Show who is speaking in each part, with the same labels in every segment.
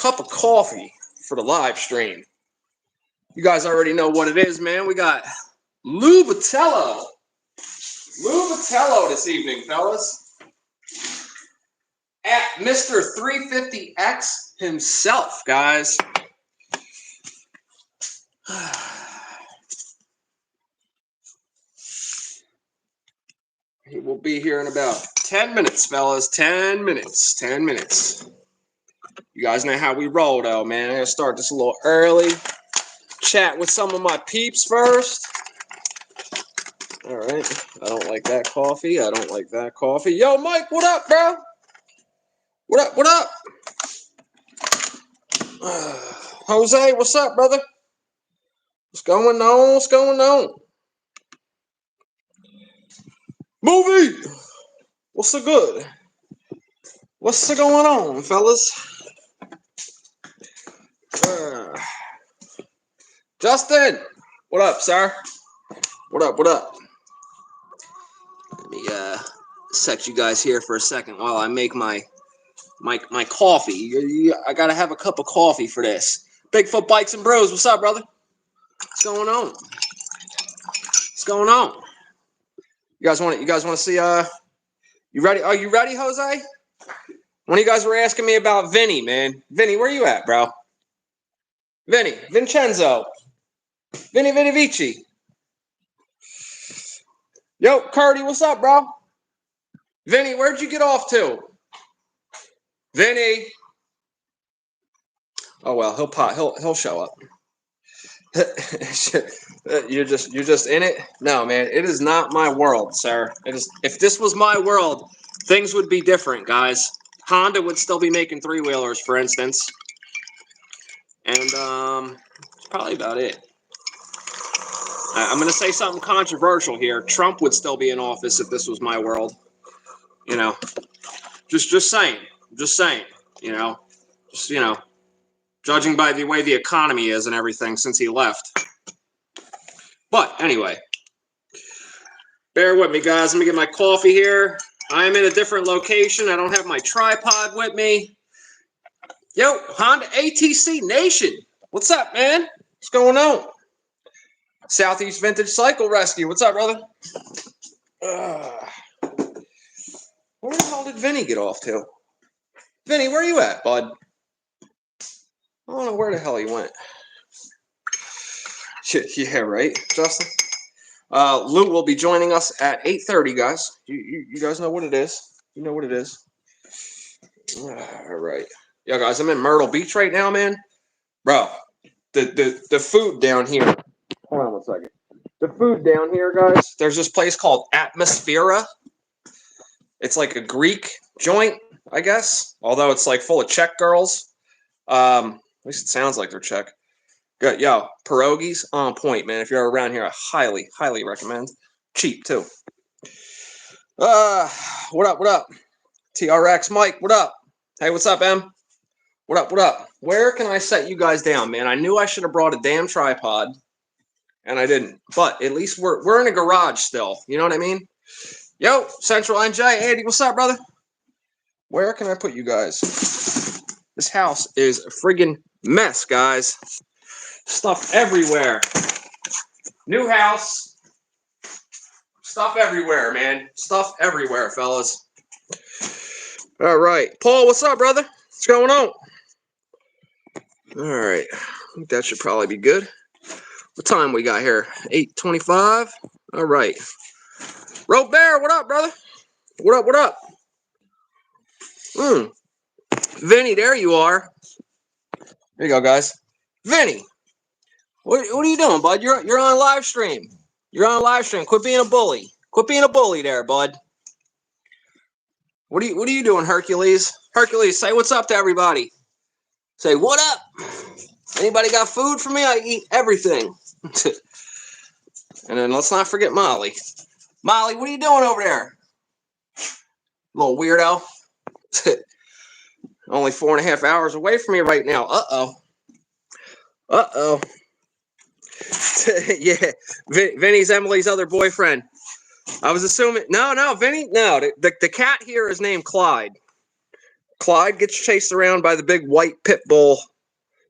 Speaker 1: cup of coffee for the live stream. You guys already know what it is, man. We got Botelho. Botelho this evening, fellas. At Mr. 350X himself, guys. He will be here in about 10 minutes, fellas. 10 minutes. 10 minutes. You guys know how we roll, though, man. I'm going to start this a little early. Chat with some of my peeps first. All right. I don't like that coffee. I don't like that coffee. Yo, Mike, what up, bro? What up? What up? Jose, what's up, brother? What's going on? What's going on? Movie! What's so good? What's so going on, fellas? Justin! What up, sir? What up, what up? Let me set you guys here for a second while I make my coffee. I gotta have a cup of coffee for this. Bigfoot Bikes and Bros, what's up, brother? What's going on? What's going on? You guys want to see you ready? Are you ready, Jose? One of you guys were asking me about Vinny, man. Vinny, where you at, bro? Vincenzo. Vinny Vici. Yo, Curdy, what's up, bro? Vinny, where'd you get off to? Vinny. Oh well, he'll show up. You're just in it? No, man, it is not my world, sir. It is. If this was my world, things would be different, guys. Honda would still be making three-wheelers, for instance. And that's probably about it. I'm going to say something controversial here. Trump would still be in office if this was my world. You know, just saying. Just saying. You know, judging by the way the economy is and everything since he left. But anyway, bear with me, guys. Let me get my coffee here. I am in a different location. I don't have my tripod with me. Yo, Honda ATC Nation. What's up, man? What's going on? Southeast Vintage Cycle Rescue. What's up, brother? Where the hell did Vinny get off to? Vinny, where you at, bud? I don't know where the hell he went. Yeah, right, Justin? Lou will be joining us at 8:30, guys. You guys know what it is. You know what it is. All right. Yeah, guys, I'm in Myrtle Beach right now, man. Bro, the food down here. Hold on one second. The food down here, guys, there's this place called Atmosphere. It's like a Greek joint, I guess, although it's like full of Czech girls. At least it sounds like they're Czech. Good, yo, pierogies on point, man. If you're around here, I highly, highly recommend. Cheap too. What up? What up? TRX Mike, what up? Hey, what's up, Em? What up? What up? Where can I set you guys down, man? I knew I should have brought a damn tripod, and I didn't. But at least we're in a garage still. You know what I mean? Yo, Central NJ, Andy, what's up, brother? Where can I put you guys? This house is a friggin' mess, guys. Stuff everywhere. New house. Stuff everywhere, man. Stuff everywhere, fellas. All right. Paul, what's up, brother? What's going on? All right. I think that should probably be good. What time we got here? 8:25. All right. Robert, what up, brother? What up? What up? Vinny, there you are. There you go, guys. Vinny, what are you doing, bud? You're on live stream. You're on live stream. Quit being a bully. Quit being a bully there, bud. What are you doing, Hercules? Hercules, say what's up to everybody. Say what up. Anybody got food for me? I eat everything. And then let's not forget Molly. Molly, what are you doing over there? Little weirdo. Only 4.5 hours away from me right now. Uh-oh. Yeah, Vinny's Emily's other boyfriend. I was assuming. No, Vinny. No, the cat here is named Clyde. Clyde gets chased around by the big white pit bull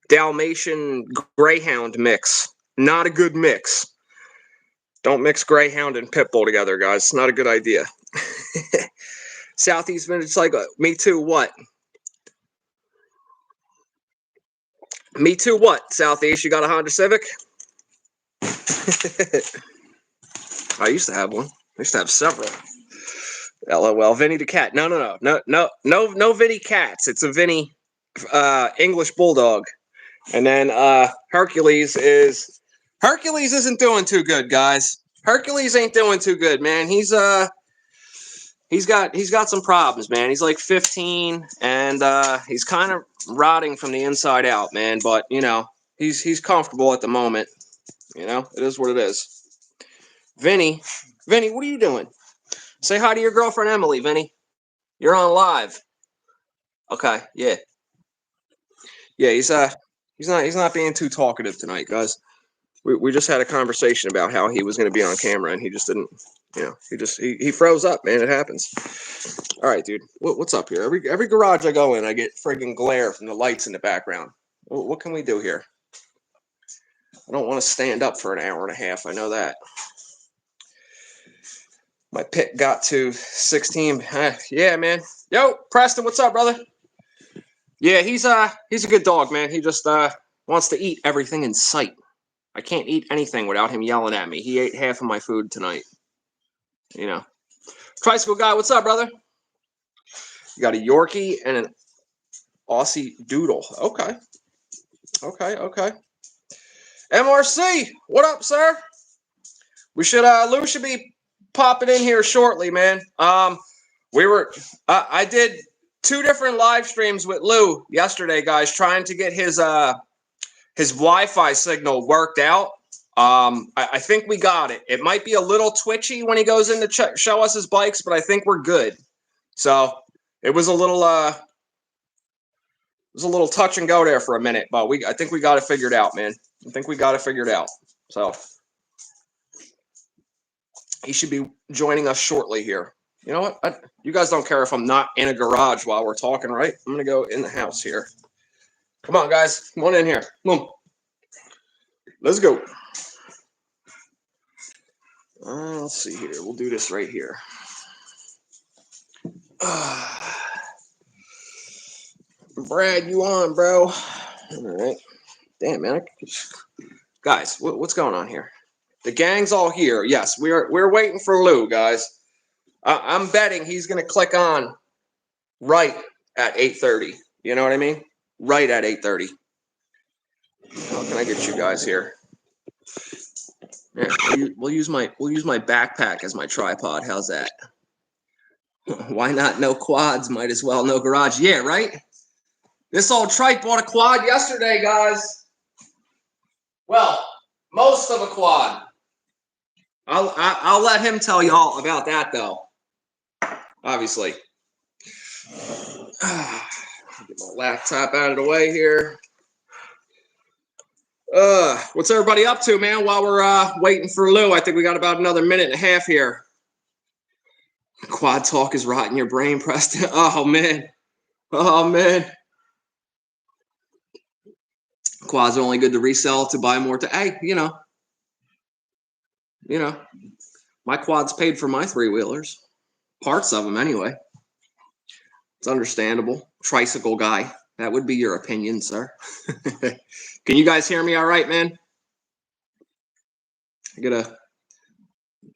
Speaker 1: Dalmatian Greyhound mix. Not a good mix. Don't mix Greyhound and pit bull together, guys. It's not a good idea. Southeast Vintage like me too. What? Me too. What? Southeast, you got a Honda Civic? I used to have one. I used to have several. LOL. Vinny the cat. No Vinny cats. It's a Vinny English bulldog. And then Hercules isn't doing too good, guys. Hercules ain't doing too good, man. He's got some problems, man. He's like 15 and he's kind of rotting from the inside out, man, but you know, he's comfortable at the moment. You know, it is what it is. Vinny, what are you doing? Say hi to your girlfriend Emily, Vinny. You're on live. Okay, yeah. Yeah, he's not being too talkative tonight, guys. We just had a conversation about how he was going to be on camera, and he just didn't. You know, he froze up, man. It happens. All right, dude. What's up here? Every garage I go in, I get friggin' glare from the lights in the background. What can we do here? I don't want to stand up for an hour and a half. I know that. My pit got to 16. Yeah, man. Yo, Preston, what's up, brother? Yeah, he's a good dog, man. He just wants to eat everything in sight. I can't eat anything without him yelling at me. He ate half of my food tonight. You know. Tricycle guy, what's up, brother? You got a Yorkie and an Aussie Doodle. Okay. MRC, what up, sir? We should Lou should be popping in here shortly, man. I did 2 different live streams with Lou yesterday, guys, trying to get his Wi-Fi signal worked out. I think we got it. It might be a little twitchy when he goes in to show us his bikes, but I think we're good. So it was a little touch and go there for a minute, but I think we got it figured out, man. I think we got it figured out. So he should be joining us shortly here. You know what? You guys don't care if I'm not in a garage while we're talking, right? I'm going to go in the house here. Come on, guys. Come on in here. Come on. Let's go. Let's see here. We'll do this right here. Brad, you on, bro? All right. Damn, man. Guys, what's going on here? The gang's all here. Yes, we're waiting for Lou, guys. I'm betting he's going to click on right at 8:30. You know what I mean? Right at 8:30. How can I get you guys here? Yeah, we'll use my backpack as my tripod. How's that? Why not? No quads. Might as well no garage. Yeah, right? This old trike bought a quad yesterday, guys. Well, most of a quad. I'll let him tell you all about that, though. Obviously. Get my laptop out of the way here. What's everybody up to, man? While we're waiting for Lou, I think we got about another minute and a half here. Quad talk is rotting your brain, Preston. Oh man. Quads are only good to resell, to buy more. Hey, you know, my quads paid for my 3-wheelers, parts of them anyway. It's understandable. Tricycle guy. That would be your opinion, sir. Can you guys hear me all right, man?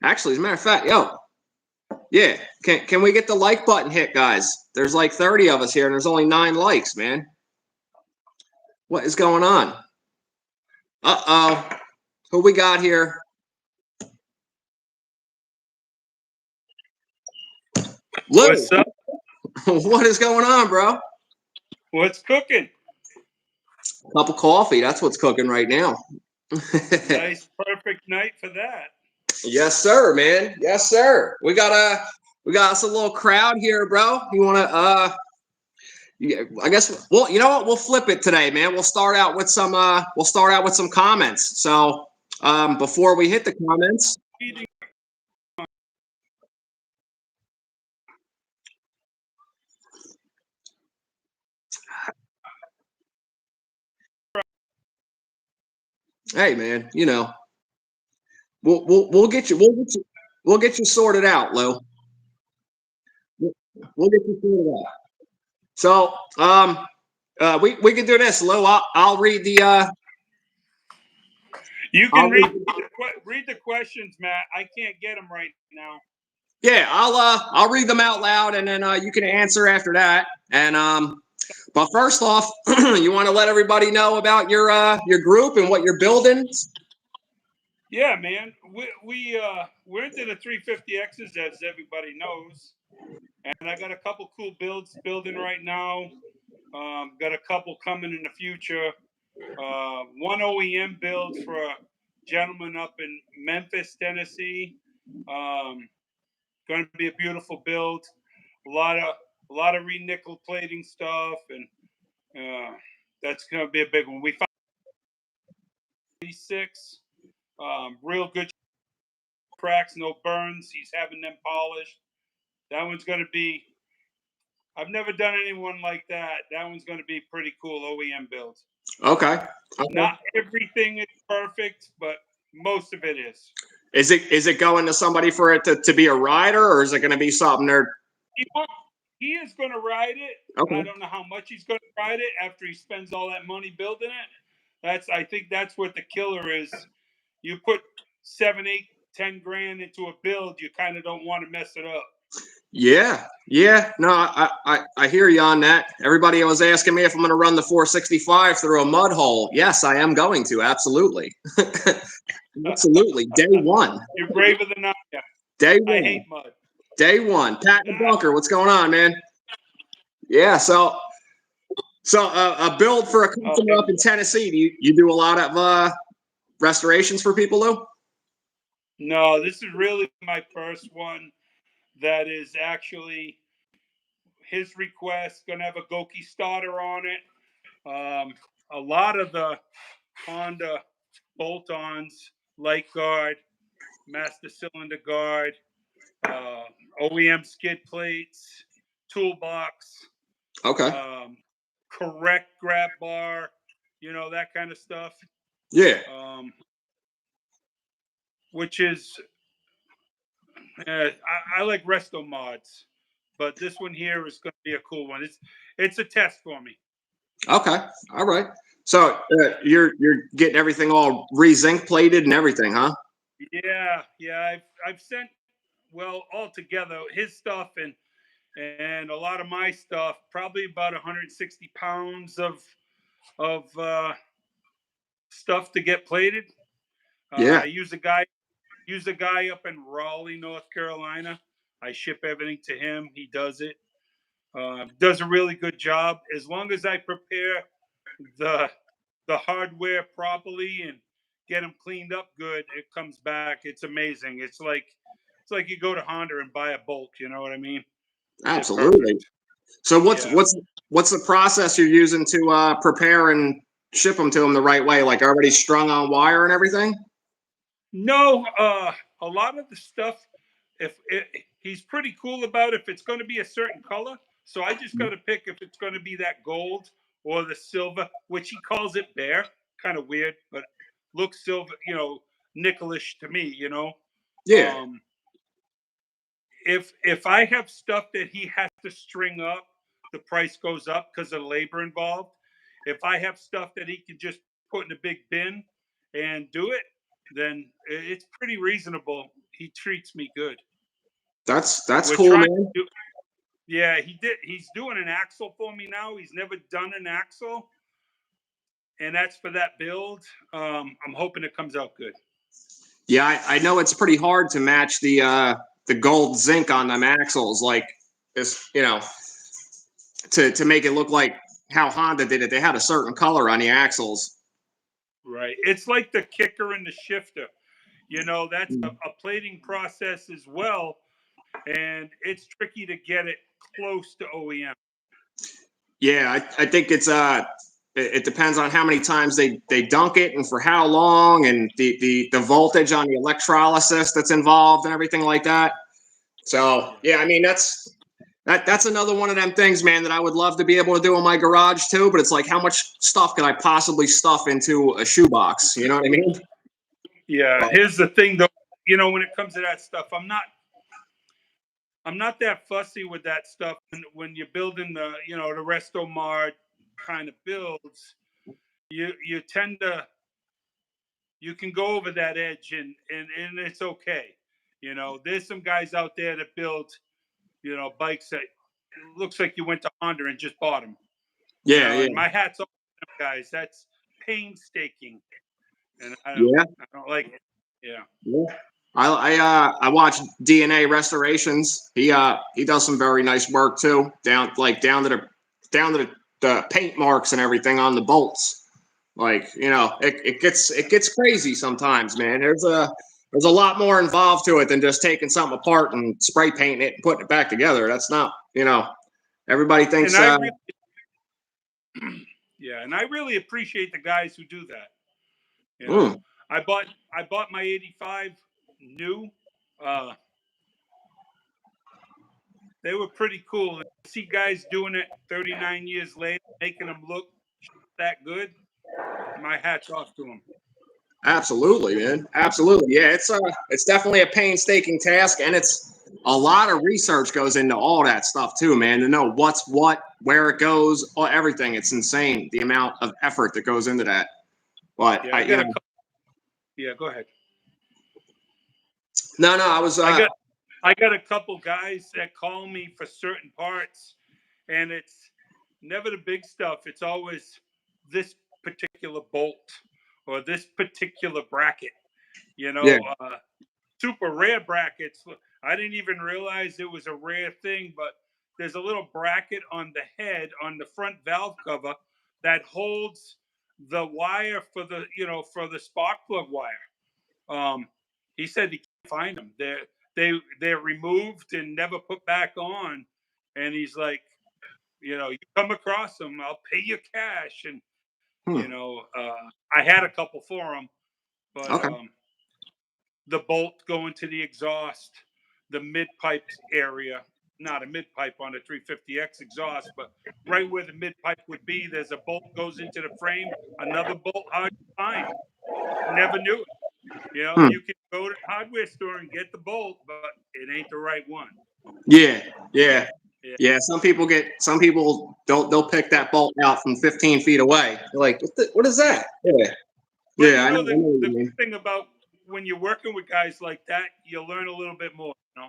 Speaker 1: Actually, as a matter of fact, yeah, can we get the like button hit, guys? There's like 30 of us here, and there's only 9 likes, man. What is going on? Uh-oh. Who we got here? Lou.
Speaker 2: What's up?
Speaker 1: What is going on, bro?
Speaker 2: What's cooking?
Speaker 1: Cup of coffee. That's what's cooking right now.
Speaker 2: Nice, perfect night for that.
Speaker 1: Yes, sir, man. Yes, sir. We got us a little crowd here, bro. You want to I guess, well, you know what? We'll flip it today, man. We'll start out with some comments. So, before we hit the comments, Hey, man, you know, we'll get you we'll get you sorted out, Lou. We'll we'll get you sorted out. So, we can do this, Lou. I'll read the
Speaker 2: You can
Speaker 1: I'll
Speaker 2: read
Speaker 1: read.
Speaker 2: read the questions, Matt. I can't get them right now.
Speaker 1: Yeah, I'll read them out loud, and then you can answer after that. And but first off, you want to let everybody know about your group and what you're building.
Speaker 2: Yeah, man. We're into the 350Xs, as everybody knows, and I got a couple cool builds building right now. Got a couple coming in the future. One OEM build for a gentleman up in Memphis, Tennessee. Going to be a beautiful build. A lot of re-nickel plating stuff, and that's going to be a big one. We found 86, real good cracks, no burns. He's having them polished. That one's going to be. I've never done anyone like that. That one's going to be pretty cool OEM build.
Speaker 1: Okay.
Speaker 2: Not everything is perfect, but most of it is.
Speaker 1: Is it going to somebody for it to be a rider, or is it going to be something they're
Speaker 2: He is going to ride it.
Speaker 1: okay?
Speaker 2: I don't know how much he's going to ride it after he spends all that money building it. I think that's what the killer is. You put 7, 8, 10 grand into a build, you kind of don't want to mess it up.
Speaker 1: Yeah, yeah. No, I hear you on that. Everybody was asking me if I'm going to run the 465 through a mud hole. Yes, I am going to. Absolutely, absolutely. Day one.
Speaker 2: You're braver than I am.
Speaker 1: Day
Speaker 2: I
Speaker 1: one.
Speaker 2: hate mud.
Speaker 1: Day one. Pat in the bunker. What's going on, man? Yeah. So a build for a customer up in Tennessee. You do a lot of restorations for people, Lou?
Speaker 2: No, this is really my first one. That is actually his request. Going to have a Goki starter on it. A lot of the Honda bolt-ons, light guard, master cylinder guard, OEM skid plates, toolbox,
Speaker 1: Okay.
Speaker 2: correct grab bar, that kind of stuff.
Speaker 1: Yeah.
Speaker 2: Which is, I like resto mods, but this one here is going to be a cool one. It's a test for me.
Speaker 1: Okay. All right. So you're getting everything all re-zinc plated and everything, huh?
Speaker 2: Yeah. I've sent all together his stuff and a lot of my stuff. Probably about 160 pounds of stuff to get plated.
Speaker 1: Yeah.
Speaker 2: I use a guy up in Raleigh, North Carolina. I ship everything to him. He does it. Does a really good job. As long as I prepare the hardware properly and get them cleaned up good, it comes back. It's amazing. It's like you go to Honda and buy a bolt. You know what I mean?
Speaker 1: Absolutely. So
Speaker 2: Yeah.
Speaker 1: what's the process you're using to prepare and ship them to them the right way? Like already strung on wire and everything?
Speaker 2: No, a lot of the stuff, he's pretty cool about if it's going to be a certain color. So I just got to pick if it's going to be that gold or the silver, which he calls it bare. Kind of weird, but looks silver, nickelish to me.
Speaker 1: Yeah.
Speaker 2: If I have stuff that he has to string up, the price goes up because of the labor involved. If I have stuff that he can just put in a big bin and do it, then it's pretty reasonable. He treats me good.
Speaker 1: That's
Speaker 2: We're
Speaker 1: cool,
Speaker 2: trying
Speaker 1: man.
Speaker 2: to yeah, he did. He's doing an axle for me now. He's never done an axle, and that's for that build. I'm hoping it comes out good.
Speaker 1: Yeah, I know it's pretty hard to match the gold zinc on them axles, like this, to make it look like how Honda did it. They had a certain color on the axles.
Speaker 2: Right. It's like the kicker and the shifter. That's a plating process as well, and it's tricky to get it close to OEM.
Speaker 1: Yeah, I think it depends on how many times they dunk it and for how long and the voltage on the electrolysis that's involved and everything like that. So yeah, I mean that's That's another one of them things, man, that I would love to be able to do in my garage too. But it's like, how much stuff could I possibly stuff into a shoebox? You know what I mean?
Speaker 2: Yeah.
Speaker 1: Well,
Speaker 2: Here's the thing, though. You know, when it comes to that stuff, I'm not that fussy with that stuff. When you're building the, you know, the Resto Mart kind of builds, you tend to, you can go over that edge, and it's okay. You know, there's some guys out there that build, you know, bikes that it looks like you went to Honda and just bought them. You
Speaker 1: yeah,
Speaker 2: know,
Speaker 1: yeah,
Speaker 2: and my hat's off to them guys. That's painstaking, and
Speaker 1: yeah,
Speaker 2: I don't like it. Yeah.
Speaker 1: yeah. I watch DNA Restorations. He does some very nice work too. Down to the paint marks and everything on the bolts. Like, you know, it gets crazy sometimes, man. There's a lot more involved to it than just taking something apart and spray painting it and putting it back together. That's not, you know, everybody
Speaker 2: And
Speaker 1: thinks
Speaker 2: I really, yeah, and I really appreciate the guys who do that. You know,
Speaker 1: mm,
Speaker 2: I bought my '85 new. Uh, they were pretty cool. And to see guys doing it 39 years later, making them look that good. My hat's off to them.
Speaker 1: absolutely, man. Absolutely. Yeah, it's definitely a painstaking task, and it's a lot of research goes into all that stuff too, man, to know what's what, where it goes, everything. It's insane the amount of effort that goes into that. But
Speaker 2: Yeah, I
Speaker 1: you
Speaker 2: got a
Speaker 1: know,
Speaker 2: couple. Yeah, go ahead.
Speaker 1: no, I was
Speaker 2: I got I got a couple guys that call me for certain parts, and it's never the big stuff. It's always this particular bolt or this particular bracket. You
Speaker 1: yeah,
Speaker 2: know, super rare brackets. I didn't even realize it was a rare thing, but there's a little bracket on the head on the front valve cover that holds the wire for the, you know, for the spark plug wire. Um, he said he can't find them. They're removed and never put back on. And he's like, you know, you come across them, I'll pay you cash. And
Speaker 1: hmm,
Speaker 2: you know, I had a couple for him, but
Speaker 1: okay,
Speaker 2: the bolt going to the exhaust, the mid pipe area, not a mid pipe on a 350X exhaust, but right where the mid pipe would be, there's a bolt goes into the frame, another bolt hard to find. Never knew it. You know,
Speaker 1: hmm.
Speaker 2: you can go to the hardware store and get the bolt, but it ain't the right one.
Speaker 1: Yeah, yeah,
Speaker 2: Yeah.
Speaker 1: yeah. Some people don't they'll pick that bolt out from 15 feet away. They're like, what is
Speaker 2: Yeah.
Speaker 1: that? Yeah,
Speaker 2: But
Speaker 1: yeah,
Speaker 2: you
Speaker 1: I know,
Speaker 2: know,
Speaker 1: I know what
Speaker 2: the
Speaker 1: you
Speaker 2: good
Speaker 1: mean.
Speaker 2: thing about when you're working with guys like that, you learn a little bit more, you know?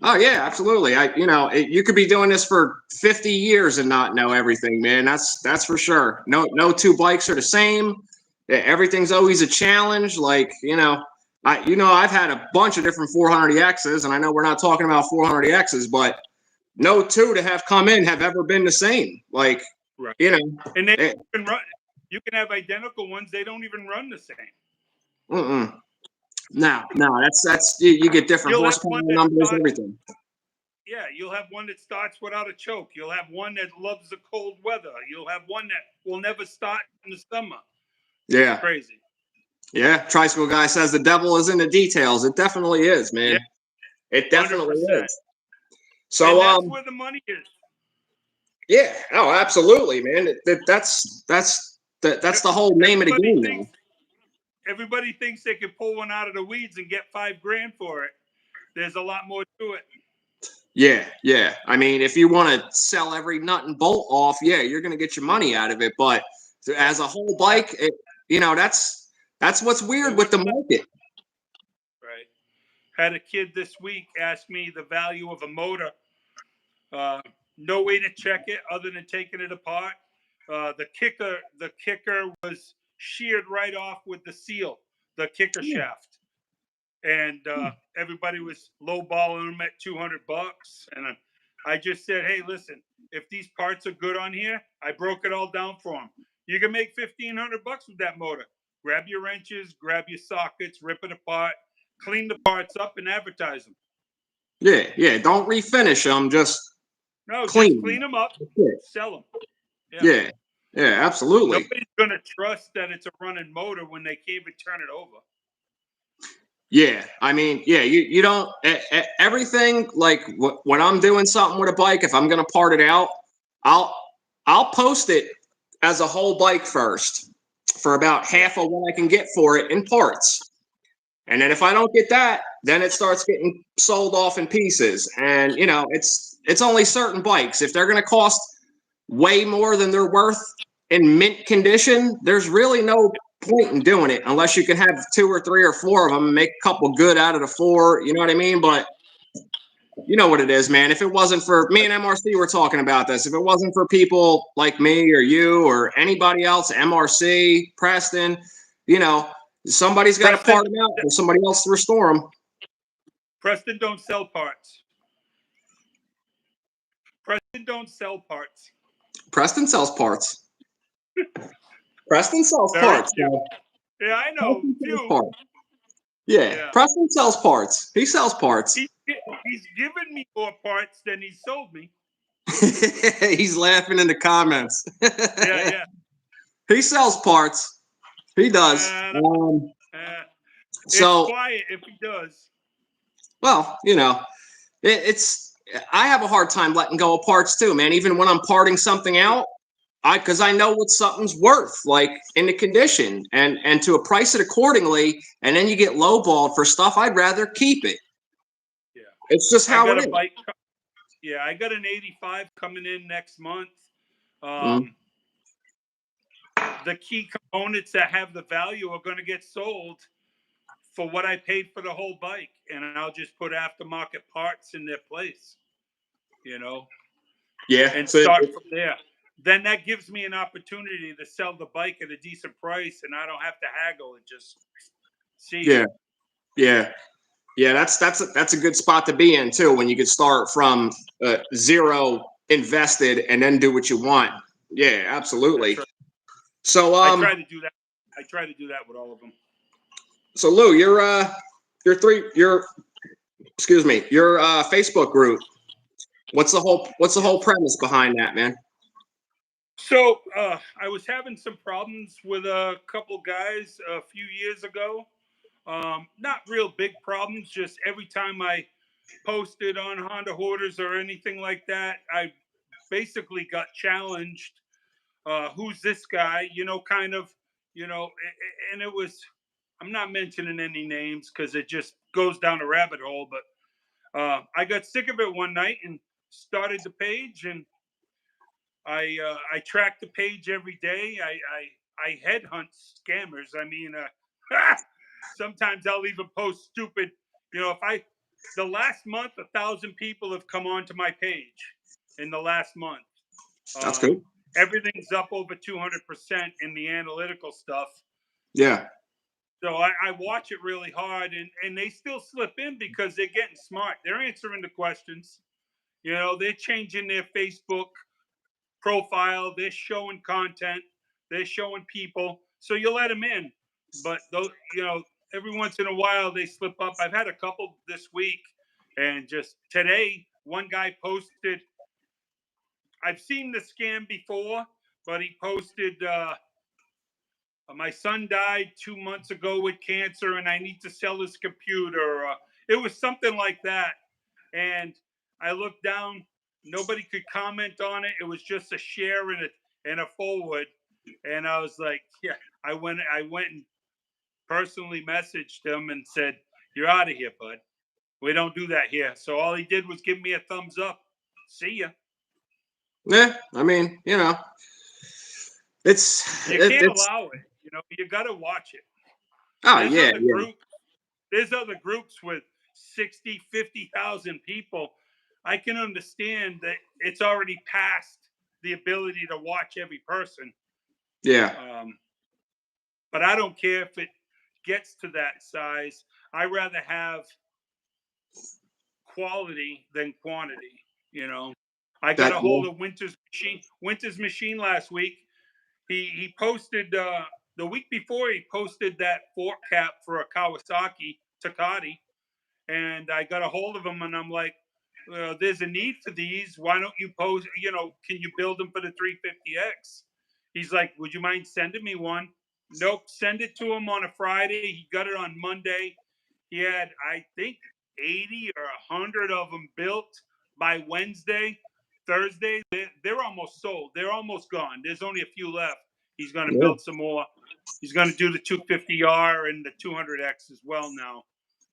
Speaker 1: Oh yeah, absolutely. You could be doing this for 50 years and not know everything, man. That's for sure. No two bikes are the same. Yeah, everything's always a challenge. Like, I've had a bunch of different 400EXs, and I know we're not talking about 400EXs, but no two to have come in have ever been the same. Like,
Speaker 2: Right.
Speaker 1: you know,
Speaker 2: And then
Speaker 1: it,
Speaker 2: you can have identical ones, they don't even run the same.
Speaker 1: mm-mm. No, that's you get different
Speaker 2: You'll have
Speaker 1: horsepower
Speaker 2: one that
Speaker 1: numbers,
Speaker 2: starts,
Speaker 1: everything.
Speaker 2: yeah, you'll have one that starts without a choke. You'll have one that loves the cold weather. You'll have one that will never start in the summer. It's
Speaker 1: Yeah,
Speaker 2: crazy.
Speaker 1: yeah. Tricycle guy says the devil is in the details. It definitely is,
Speaker 2: Yeah,
Speaker 1: man. It definitely
Speaker 2: 100%.
Speaker 1: is.
Speaker 2: And
Speaker 1: So,
Speaker 2: that's where the money is.
Speaker 1: yeah. Oh, absolutely, man. That's the whole name of the
Speaker 2: Everybody
Speaker 1: game
Speaker 2: thinks
Speaker 1: now.
Speaker 2: they can pull one out of the weeds and get $5,000 for it. There's a lot more to it.
Speaker 1: Yeah, yeah. I mean, if you want to sell every nut and bolt off, yeah, you're going to get your money out of it. But as a whole bike, that's what's
Speaker 2: But
Speaker 1: weird
Speaker 2: we're
Speaker 1: with the
Speaker 2: not
Speaker 1: market.
Speaker 2: right. Had a kid this week ask me the value of a motor. Uh, no way to check it other than taking it apart. The kicker was sheared right off with the seal, the kicker shaft, and everybody was lowballing them at $200. And I just said, "Hey, listen, if these parts are good on here, I broke it all down for them. You can make $1,500 with that motor. Grab your wrenches, grab your sockets, rip it apart, clean the parts up, and advertise them.
Speaker 1: Yeah, yeah. Don't refinish them, just
Speaker 2: No, just
Speaker 1: clean
Speaker 2: clean them up,
Speaker 1: them.
Speaker 2: sell them. Yeah."
Speaker 1: Yeah, yeah, absolutely.
Speaker 2: Nobody's going to trust that it's a running motor when they can't even turn it over.
Speaker 1: Yeah, I mean, yeah, you don't everything like when I'm doing something with a bike, if I'm gonna part it out, I'll I'll post it as a whole bike first for about
Speaker 2: Yeah.
Speaker 1: half of what I can get for it in parts. And then if I don't get that, then it starts getting sold off in pieces. And it's only certain bikes. If they're gonna cost way more than they're worth in mint condition, there's really no point in doing it unless you can have two or three or four of them and make a couple good out of the four. You know what I mean? But you know what it is, man. If it wasn't for me and MRC, we're talking about this. If it wasn't for people like me or you or anybody else, MRC, Preston, somebody's got to part them out for somebody else to restore them.
Speaker 2: Preston don't sell parts. Preston don't sell parts.
Speaker 1: Preston sells parts. Preston sells
Speaker 2: Very
Speaker 1: parts.
Speaker 2: few. Yeah, I know. Few.
Speaker 1: Yeah, Preston sells parts. He sells parts.
Speaker 2: He's given me more parts than he sold me.
Speaker 1: He's laughing in the comments.
Speaker 2: Yeah.
Speaker 1: He sells parts. He does.
Speaker 2: It's quiet if he does.
Speaker 1: Well, it's I have a hard time letting go of parts too, man. Even when I'm parting something out, because I know what something's worth, like in the condition, and to price it accordingly, and then you get lowballed for stuff. I'd rather keep it.
Speaker 2: Yeah,
Speaker 1: it's just how it is.
Speaker 2: Yeah, I got an 85 coming in next month. The key components that have the value are going to get sold for what I paid for the whole bike, and I'll just put aftermarket parts in their place.
Speaker 1: Yeah,
Speaker 2: and start from there. Then that gives me an opportunity to sell the bike at a decent price, and I don't have to haggle and just see.
Speaker 1: Yeah. That's a good spot to be in too. When you could start from zero invested and then do what you want. Yeah, absolutely.
Speaker 2: Right.
Speaker 1: So
Speaker 2: I try to do that. I try to do that with all of them.
Speaker 1: So Lou, your Facebook group. What's the whole premise behind that, man?
Speaker 2: So I was having some problems with a couple guys a few years ago. Not real big problems. Just every time I posted on Honda Hoarders or anything like that, I basically got challenged. Who's this guy? Kind of, and it was. I'm not mentioning any names because it just goes down a rabbit hole. But I got sick of it one night and started the page, and I track the page every day. I headhunt scammers. I mean, sometimes I'll even post stupid. The last month, 1,000 people have come onto my page in the last month.
Speaker 1: That's good.
Speaker 2: Everything's up over 200% in the analytical stuff.
Speaker 1: Yeah.
Speaker 2: So I watch it really hard, and they still slip in because they're getting smart. They're answering the questions. They're changing their Facebook profile. They're showing content. They're showing people. So you let them in. But those, every once in a while they slip up. I've had a couple this week, and just today, one guy posted. I've seen the scam before, but he posted. My son died 2 months ago with cancer, and I need to sell his computer. It was something like that. And I looked down. Nobody could comment on it. It was just a share and a forward. And I was like, yeah. I went and personally messaged him and said, "You're out of here, bud. We don't do that here." So all he did was give me a thumbs up. See ya.
Speaker 1: Yeah, I mean, it's
Speaker 2: you can't allow it. You got to watch it.
Speaker 1: Oh,
Speaker 2: There's other groups with 60, 50,000 people. I can understand that it's already past the ability to watch every person.
Speaker 1: Yeah.
Speaker 2: But I don't care if it gets to that size. I rather have quality than quantity. I got a hold of Winter's Machine last week. He posted the week before. He posted that fork cap for a Kawasaki Takati, and I got a hold of him, and I'm like, "There's a need for these. Why don't you post? Can you build them for the 350X?" He's like, "Would you mind sending me one?" Nope. Send it to him on a Friday. He got it on Monday. he had, I think, 80 or 100 of them built by Wednesday. Thursday, they're almost sold. They're almost gone. There's only a few left. He's going to
Speaker 1: Yeah.
Speaker 2: build some more. He's going to do the 250R and the 200X as well now.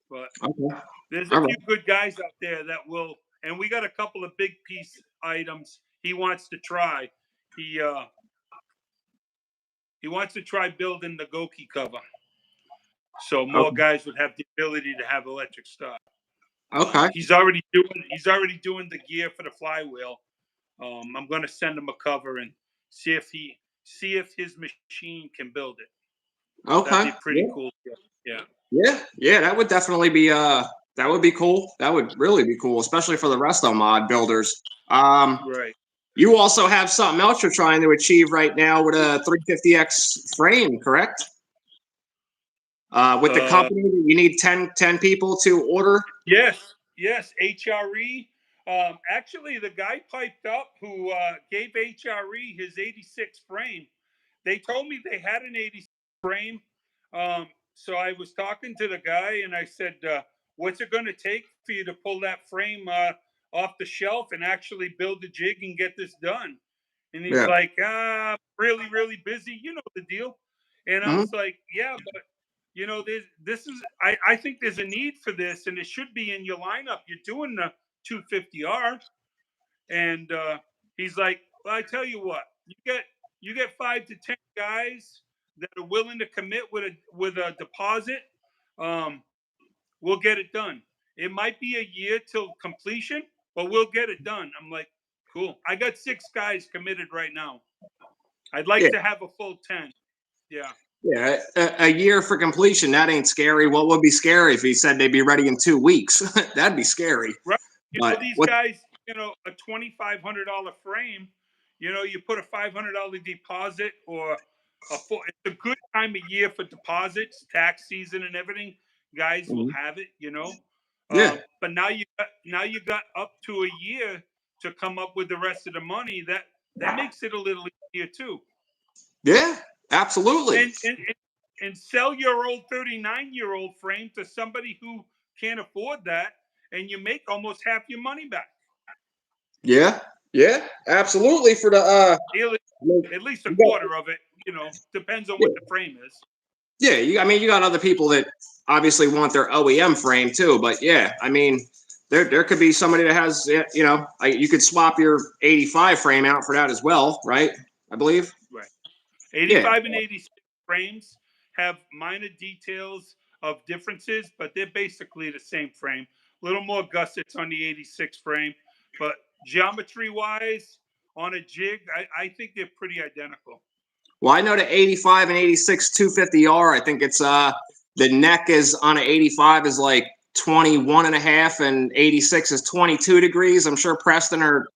Speaker 2: But
Speaker 1: Okay.
Speaker 2: there's a
Speaker 1: All
Speaker 2: few
Speaker 1: right.
Speaker 2: good guys out there that will, and we got a couple of big piece items he wants to try. He wants to try building the Goki cover, so more
Speaker 1: Okay.
Speaker 2: guys would have the ability to have electric start.
Speaker 1: Okay.
Speaker 2: He's already doing the gear for the flywheel. I'm going to send him a cover and see if his machine can build it. That'd
Speaker 1: Okay.
Speaker 2: be pretty cool. Yeah.
Speaker 1: Yeah. That would definitely be that would be cool. That would really be cool, especially for the resto mod builders.
Speaker 2: Right.
Speaker 1: You also have something else you're trying to achieve right now with a 350X frame, correct? With the
Speaker 2: Uh,
Speaker 1: company, you need 10 people to order.
Speaker 2: yes. HRE. Actually, the guy piped up who gave HRE his 86 frame. They told me they had an 86 frame. So I was talking to the guy and I said, what's it going to take for you to pull that frame off the shelf and actually build the jig and get this done? And he's
Speaker 1: Yeah.
Speaker 2: like, really, really busy. You know the deal. And I
Speaker 1: Hmm.
Speaker 2: was like, yeah, but this is, I think there's a need for this and it should be in your lineup. You're doing the 250R. And he's like, well, I tell you what, you get 5 to 10 guys that are willing to commit with a deposit. Um, we'll get it done. It might be a year till completion, but we'll get it done. I'm like, cool. I got 6 guys committed right now. I'd like
Speaker 1: Yeah.
Speaker 2: to have a full 10. Yeah.
Speaker 1: Yeah. A year for completion. That ain't scary. What would be scary if he said they'd be ready in 2 weeks? That'd be scary.
Speaker 2: Right.
Speaker 1: But
Speaker 2: These
Speaker 1: what?
Speaker 2: guys, a $2,500 frame, you put a $500 deposit or it's a good time of year for deposits, tax season and everything. Guys will
Speaker 1: Mhm.
Speaker 2: have it.
Speaker 1: Yeah.
Speaker 2: But now you got up to a year to come up with the rest of the money. That makes it a little easier too.
Speaker 1: Yeah. Absolutely.
Speaker 2: And sell your old 39-year-old frame to somebody who can't afford that, and you make almost half your money back.
Speaker 1: Yeah. Yeah. Absolutely. For the
Speaker 2: At least a
Speaker 1: you got,
Speaker 2: quarter of it, depends on
Speaker 1: yeah.
Speaker 2: what the frame is.
Speaker 1: Yeah. I mean, you got other people that obviously want their OEM frame too. But yeah, I mean, there could be somebody that has, you could swap your 85 frame out for that as well, right? I believe.
Speaker 2: Right.
Speaker 1: Yeah.
Speaker 2: 85 and 86 frames have minor details of differences, but they're basically the same frame. A little more gussets on the 86 frame, but geometry wise, on a jig, I think they're pretty identical.
Speaker 1: Well, I know the 85 and 86 250R. I think it's the neck is on an 85 is like 21 and a half, and 86 is 22 degrees. I'm sure Preston or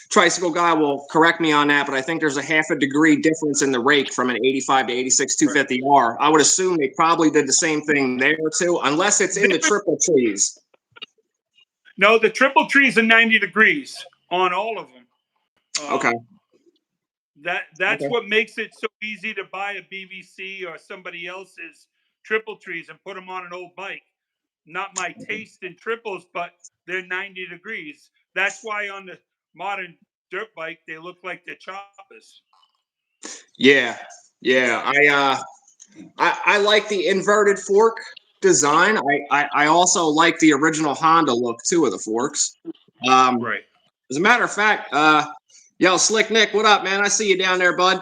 Speaker 1: Tricycle Guy will correct me on that, but I think there's a half a degree difference in the rake from an 85 to 86 250R. I would assume they probably did the same thing there too, unless it's in the triple trees.
Speaker 2: No, the triple trees are 90 degrees on all of them.
Speaker 1: Okay.
Speaker 2: That's what makes it so easy to buy a BVC or somebody else's triple trees and put them on an old bike. Not my taste in triples, but they're 90 degrees. That's why on the modern dirt bike they look like they're choppers.
Speaker 1: Yeah. I like the inverted fork design. I also like the original Honda look too of the forks.
Speaker 2: Right.
Speaker 1: As a matter of fact, yo, Slick Nick, what up, man? I see you down there, bud.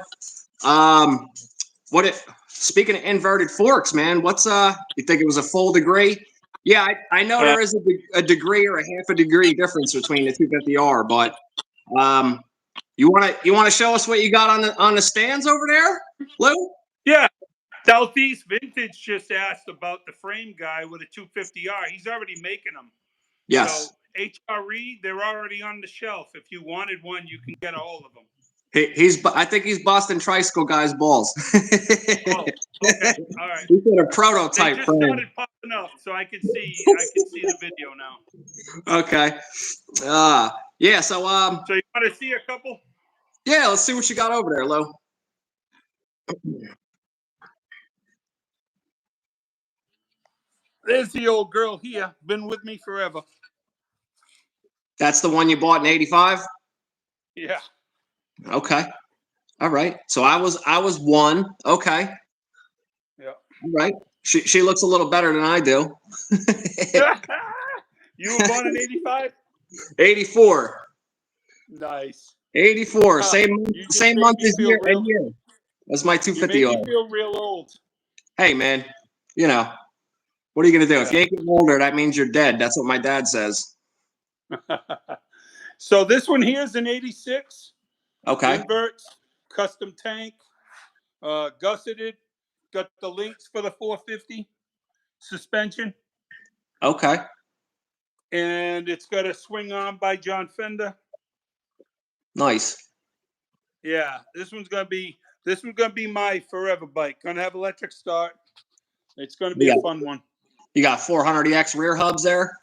Speaker 1: Speaking of inverted forks, man, what's you think it was a full degree? Yeah, I know there is a degree or a half a degree difference between the 250R, but you wanna show us what you got on the stands over there, Lou?
Speaker 2: Yeah. Southeast Vintage just asked about the frame guy with a 250R. He's already making them.
Speaker 1: Yes.
Speaker 2: So HRE, they're already on the shelf. If you wanted one, you can get a hold of them.
Speaker 1: I think he's busting Tricycle Guy's balls.
Speaker 2: Oh, okay, all right.
Speaker 1: He said a
Speaker 2: They
Speaker 1: prototype
Speaker 2: just
Speaker 1: frame.
Speaker 2: started popping up, so I can see the video now.
Speaker 1: Okay. Yeah. So
Speaker 2: So you want to see a couple?
Speaker 1: yeah, let's see what you got over there, Lou.
Speaker 2: There's the old girl here. Been with me forever.
Speaker 1: That's the one you bought in '85.
Speaker 2: Yeah.
Speaker 1: Okay. All right. So I was one. Okay.
Speaker 2: Yeah.
Speaker 1: All right. She looks a little better than I do.
Speaker 2: You were born in '85?
Speaker 1: 84.
Speaker 2: Nice.
Speaker 1: 84.
Speaker 2: You just
Speaker 1: Same
Speaker 2: made
Speaker 1: month
Speaker 2: me
Speaker 1: as
Speaker 2: feel
Speaker 1: a
Speaker 2: real.
Speaker 1: year. That's my
Speaker 2: You made
Speaker 1: 250R.
Speaker 2: me feel real old.
Speaker 1: Hey man, you know, what are you gonna do?
Speaker 2: Yeah.
Speaker 1: If you ain't getting older, that means you're dead. That's what my dad says.
Speaker 2: So this one here is an '86.
Speaker 1: Okay.
Speaker 2: Inverts, custom tank, gusseted. Got the links for the 450 suspension.
Speaker 1: Okay.
Speaker 2: And it's got a swing arm by John Fender.
Speaker 1: Nice.
Speaker 2: Yeah, this one's gonna be my forever bike. Gonna have electric start. It's gonna be a fun one.
Speaker 1: You got 400EX rear hubs there?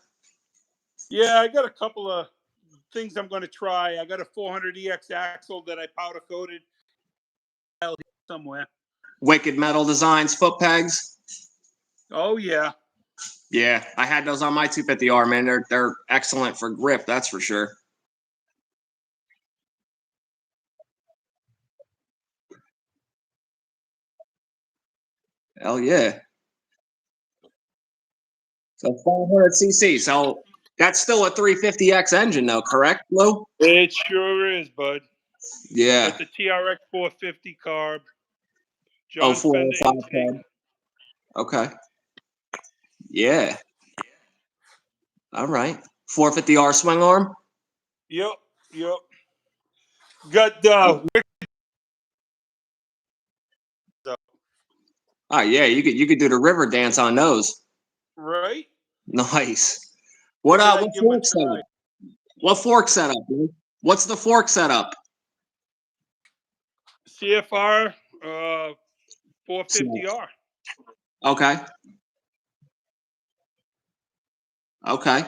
Speaker 2: Yeah, I got a couple of things I'm gonna try. I got a 400EX axle that I powder coated somewhere.
Speaker 1: Wicked Metal Designs foot pegs.
Speaker 2: Oh yeah.
Speaker 1: Yeah, I had those on my 250R, man. They're excellent for grip, that's for sure. Hell yeah. So 500cc. So that's still a 350X engine, though, correct, Lou?
Speaker 2: It sure is, bud.
Speaker 1: Yeah.
Speaker 2: Got the TRX 450 carb.
Speaker 1: Oh,
Speaker 2: John Fender
Speaker 1: 405
Speaker 2: intake.
Speaker 1: carb. Okay. Yeah. All right. 450R swing arm.
Speaker 2: Yep. Got
Speaker 1: Oh yeah, you could do the river dance on those.
Speaker 2: right.
Speaker 1: Nice.
Speaker 2: Figured I'd
Speaker 1: What
Speaker 2: give 'em a
Speaker 1: fork
Speaker 2: try.
Speaker 1: setup? What fork setup, dude? What's the fork setup?
Speaker 2: CFR 450R.
Speaker 1: Okay. Okay.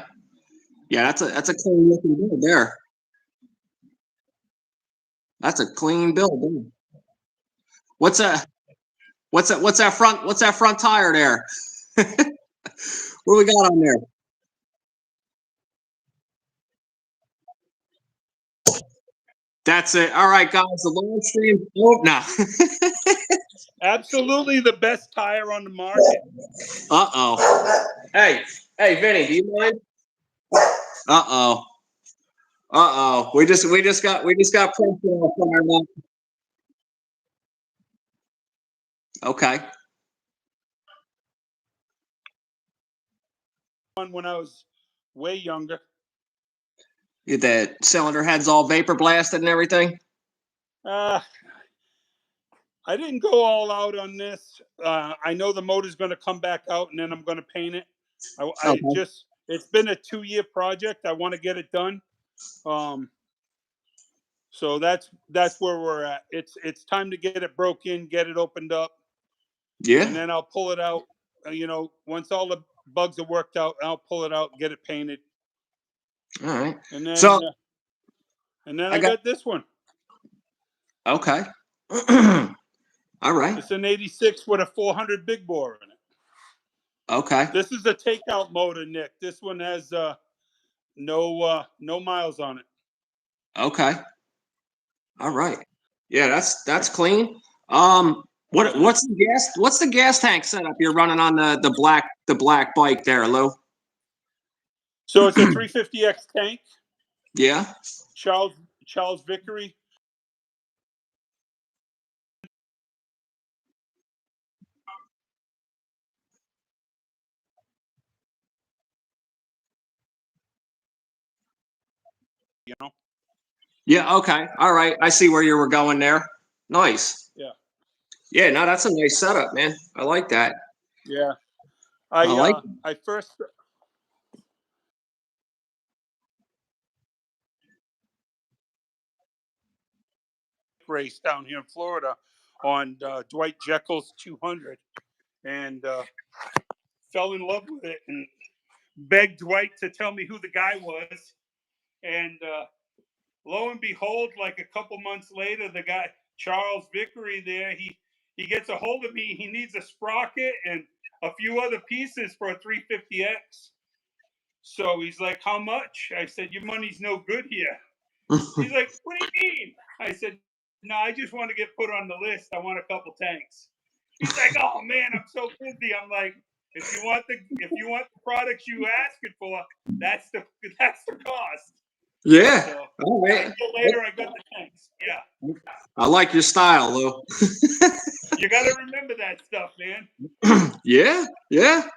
Speaker 1: Yeah, that's a clean looking build there. That's a clean build. Dude. What's that? What's that front tire there? What we got on there? That's it. All right, guys. The live stream. Oh, no.
Speaker 2: Absolutely the best tire on the market.
Speaker 1: Uh-oh. Hey, Vinny, do you mind? Uh-oh. Uh-oh. We just got pressure off on our Okay.
Speaker 2: When I was way younger.
Speaker 1: The cylinder heads all vapor blasted and everything.
Speaker 2: I didn't go all out on this. I know the motor's going to come back out, and then I'm going to paint it.
Speaker 1: Okay.
Speaker 2: It's been a 2-year project. I want to get it done. So that's where we're at. It's time to get it broke in, get it opened up,
Speaker 1: Yeah.
Speaker 2: and then I'll pull it out. Once all the bugs are worked out, I'll pull it out, get it painted.
Speaker 1: All right.
Speaker 2: And then
Speaker 1: So
Speaker 2: I got this one.
Speaker 1: Okay. All right.
Speaker 2: It's an 86 with a 400 big bore in it.
Speaker 1: Okay.
Speaker 2: This is a takeout motor, Nick. This one has no miles on it.
Speaker 1: Okay. All right. Yeah, that's clean. What's the gas tank setup you're running on the black bike there, Lou?
Speaker 2: So it's a 350X tank.
Speaker 1: Yeah.
Speaker 2: Charles Vickery.
Speaker 1: Yeah, okay. All right. I see where you were going there. Nice.
Speaker 2: Yeah.
Speaker 1: Yeah, no, that's a nice setup, man. I like that.
Speaker 2: Yeah.
Speaker 1: I like
Speaker 2: I first race down here in Florida on Dwight Jekyll's 200 and fell in love with it and begged Dwight to tell me who the guy was. And lo and behold, like a couple months later, the guy, Charles Vickery there, he gets a hold of me. He needs a sprocket. And a few other pieces for a 350X. So he's like, how much? I said, your money's no good here. He's like, what do you mean? I said, no, I just want to get put on the list. I want a couple tanks. He's like, oh man, I'm so busy. I'm like, if you want the products you asking for, that's the cost.
Speaker 1: Yeah.
Speaker 2: So
Speaker 1: Oh,
Speaker 2: a
Speaker 1: man.
Speaker 2: year later, I got the tanks. Yeah.
Speaker 1: I like your style, Lou.
Speaker 2: You got to remember that stuff, man.
Speaker 1: Yeah, yeah.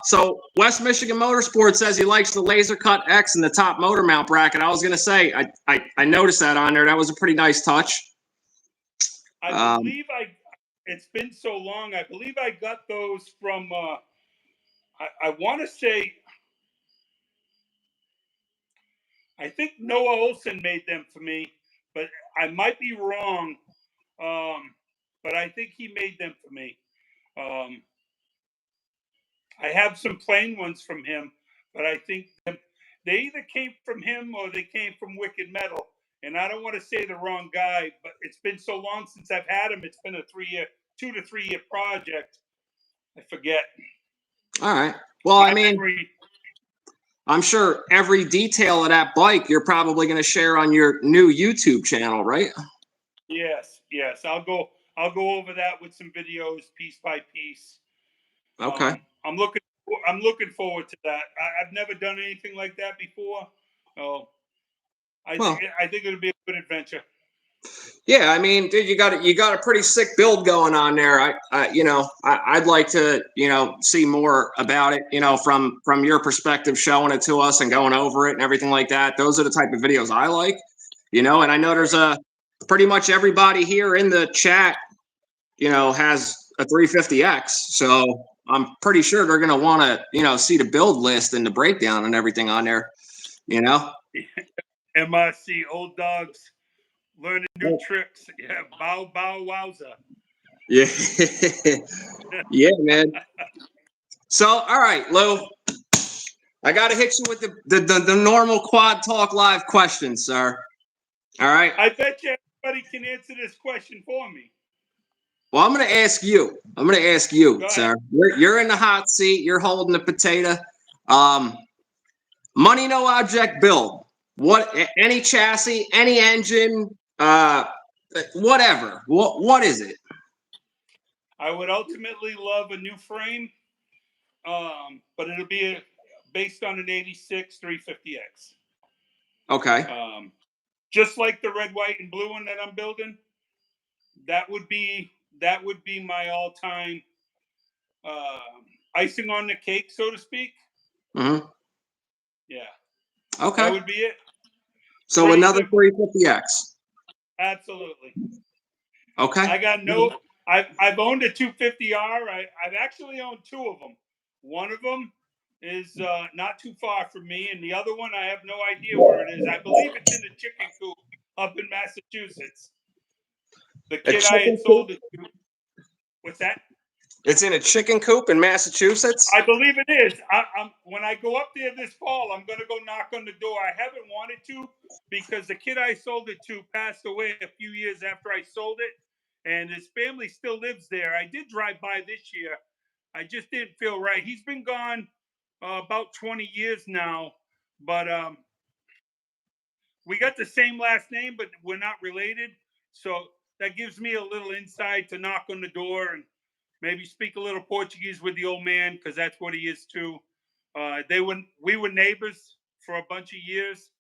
Speaker 1: So West Michigan Motorsports says he likes the laser cut X in the top motor mount bracket. I was gonna say I noticed that on there. That was a pretty nice touch.
Speaker 2: I believe it's been so long. I believe I got those from I want to say, I think Noah Olson made them for me, but I might be wrong. But I think he made them for me. I have some plain ones from him, but I think they either came from him or they came from Wicked Metal. And I don't want to say the wrong guy, but it's been so long since I've had him. It's been a 2 to 3 year project. I forget.
Speaker 1: All right. Well, I mean, I'm sure every detail of that bike you're probably going to share on your new YouTube channel, right?
Speaker 2: Yes. I'll go over that with some videos, piece by piece.
Speaker 1: Okay.
Speaker 2: I'm looking forward to that. I've never done anything like that before. I think it'll be a good adventure.
Speaker 1: Yeah, I mean, dude, you got a pretty sick build going on there. I'd like to, see more about it, from your perspective, showing it to us and going over it and everything like that. Those are the type of videos I like, and I know there's pretty much everybody here in the chat, has a 350X. So I'm pretty sure they're going to want to, see the build list and the breakdown and everything on there,
Speaker 2: MRC, old dogs learning new tricks. Yeah, bow, wowza.
Speaker 1: Yeah. Yeah, man. So, all right, Lou, I got to hit you with the normal Quad Talk Live questions, sir. All right.
Speaker 2: I bet you everybody can answer this question for me.
Speaker 1: Well, I'm going to ask you. Sir. You're in the hot seat. You're holding the potato. Money, no object build. What? Any chassis, any engine, whatever. What is it?
Speaker 2: I would ultimately love a new frame, but it'll be based on an 86 350X.
Speaker 1: Okay.
Speaker 2: Just like the red, white, and blue one that I'm building. That would be my all-time icing on the cake, so to speak.
Speaker 1: Mm-hmm.
Speaker 2: Yeah.
Speaker 1: Okay.
Speaker 2: That would be it.
Speaker 1: So pretty another 350X.
Speaker 2: Absolutely.
Speaker 1: Okay.
Speaker 2: I got I've owned a 250R. I've actually owned two of them. One of them is not too far from me, and the other one I have no idea where it is. I believe it's in the chicken coop up in Massachusetts. The kid I had sold it to. What's that?
Speaker 1: It's in a chicken coop in Massachusetts?
Speaker 2: I believe it is. When I go up there this fall, I'm going to go knock on the door. I haven't wanted to because the kid I sold it to passed away a few years after I sold it, and his family still lives there. I did drive by this year. I just didn't feel right. He's been gone about 20 years now, but we got the same last name, but we're not related. So that gives me a little insight to knock on the door and maybe speak a little Portuguese with the old man, because that's what he is too. We were neighbors for a bunch of years.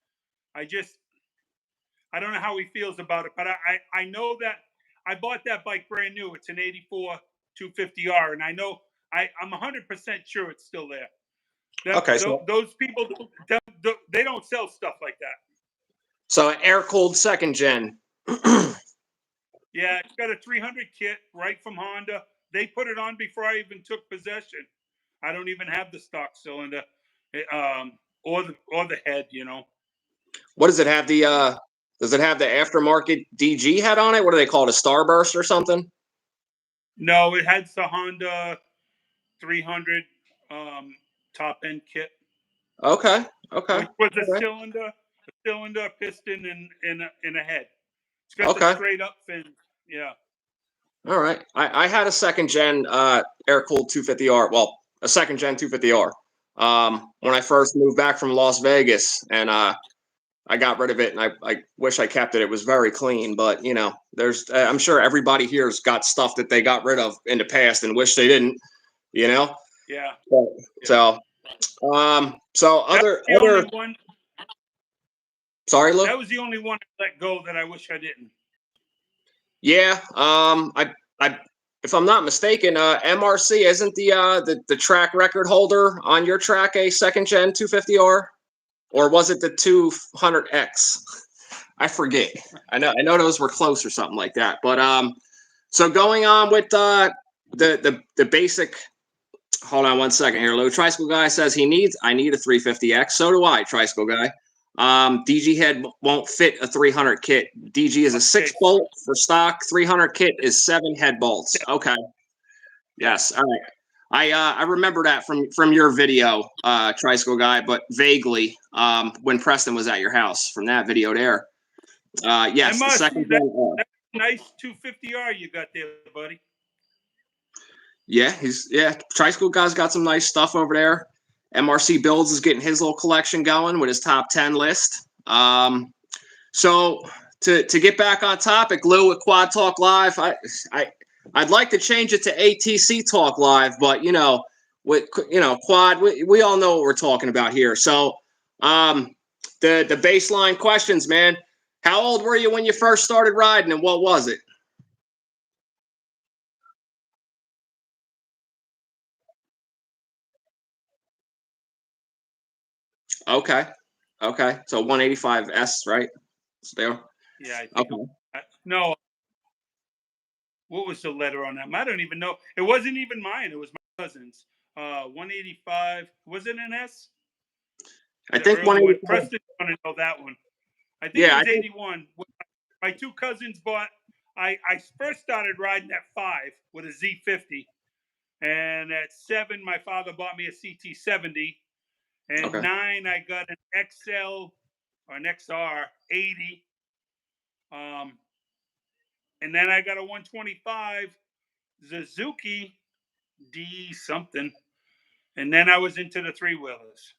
Speaker 2: I don't know how he feels about it, but I know that I bought that bike brand new. It's an 84 250R, and I know I'm 100% sure it's still there.
Speaker 1: Okay, so
Speaker 2: those people, they don't sell stuff like that.
Speaker 1: So air-cooled second gen.
Speaker 2: Yeah, it's got a 300 kit right from Honda. They put it on before I even took possession. I don't even have the stock cylinder, or the head.
Speaker 1: What does it have? Does it have the aftermarket DG head on it? What do they call it? A Starburst or something? No,
Speaker 2: it has the Honda 300 top end kit.
Speaker 1: Okay.
Speaker 2: Which was a cylinder, a piston, and a head. It's got the straight up fin. Yeah.
Speaker 1: All right. I had a second gen air-cooled 250R. Well, a second-gen 250R. When I first moved back from Las Vegas, and I got rid of it, and I wish I kept it. It was very clean, but you know, there's I'm sure everybody here's got stuff that they got rid of in the past and wish they didn't. You know.
Speaker 2: Yeah.
Speaker 1: So, so other
Speaker 2: only one.
Speaker 1: Sorry, Lou.
Speaker 2: That was the only one I let go that I wish I didn't.
Speaker 1: Yeah. I if I'm not mistaken, MRC isn't the track record holder on your track a second gen 250R, or was it the 200X? I forget. I know those were close or something like that. But so going on with the basic. Hold on one second here. Lou Tricycle Guy says I need a 350X. So do I, Tricycle Guy. DG head won't fit a 300 kit. DG is a 6 bolt for stock. 300 kit is 7 head bolts. Okay. Yes. All right. I remember that from your video, Tricycle Guy, but vaguely when Preston was at your house from that video there. Yes, the second
Speaker 2: that's a nice 250R you got there, buddy.
Speaker 1: Yeah, Tricycle Guy's got some nice stuff over there. MRC Builds is getting his little collection going with his top 10 list. So to get back on topic, Lou, with Quad Talk Live, I'd like to change it to ATC Talk Live, but Quad, we all know what we're talking about here. So the baseline questions, man. How old were you when you first started riding, and what was it? Okay. So 185S, right? So there.
Speaker 2: Yeah, I think.
Speaker 1: Okay.
Speaker 2: No. What was the letter on that? I don't even know. It wasn't even mine. It was my cousin's. 185. Was it an S?
Speaker 1: I think 185.
Speaker 2: Preston's going to know that one. I think it was 81. My two cousins bought. I first started riding at 5 with a Z50, and at 7, my father bought me a CT70, and 9, I got an XL or an XR 80. And then I got a 125 Suzuki D something, and then I was into the 3-wheelers.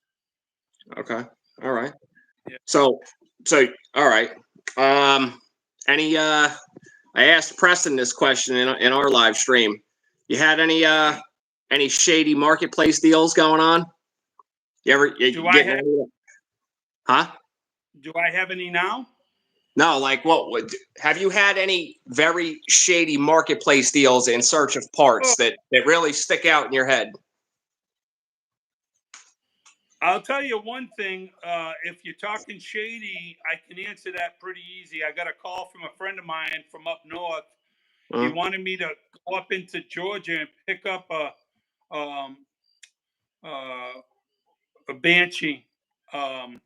Speaker 1: Okay, all right.
Speaker 2: Yeah.
Speaker 1: So all right. I asked Preston this question in our live stream. You had any shady marketplace deals going on? Huh?
Speaker 2: Do I have any now?
Speaker 1: No, like what have you had any very shady marketplace deals in search of parts that really stick out in your head?
Speaker 2: I'll tell you one thing. If you're talking shady, I can answer that pretty easy. I got a call from a friend of mine from up north. He wanted me to go up into Georgia and pick up a Banshee. I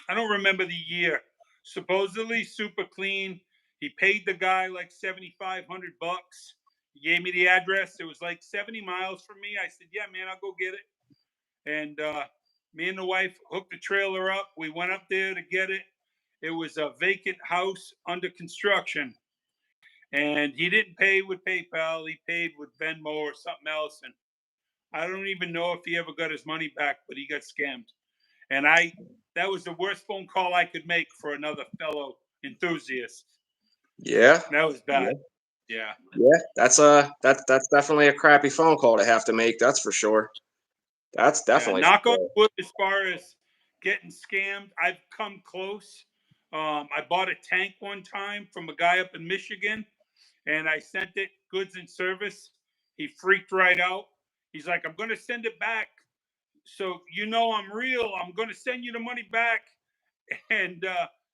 Speaker 2: don't remember the year. Supposedly super clean. He paid the guy like $7,500. He gave me the address. It was like 70 miles from me. I said, "Yeah, man, I'll go get it." And me and the wife hooked the trailer up. We went up there to get it. It was a vacant house under construction. And he didn't pay with PayPal. He paid with Venmo or something else. And I don't even know if he ever got his money back, but he got scammed. And that was the worst phone call I could make for another fellow enthusiast.
Speaker 1: Yeah.
Speaker 2: That was bad. Yeah.
Speaker 1: That's definitely a crappy phone call to have to make. That's for sure. That's definitely
Speaker 2: knock on wood. As far as getting scammed, I've come close. I bought a tank one time from a guy up in Michigan, and I sent it goods and service. He freaked right out. He's like, "I'm going to send it back. So I'm real. I'm going to send you the money back and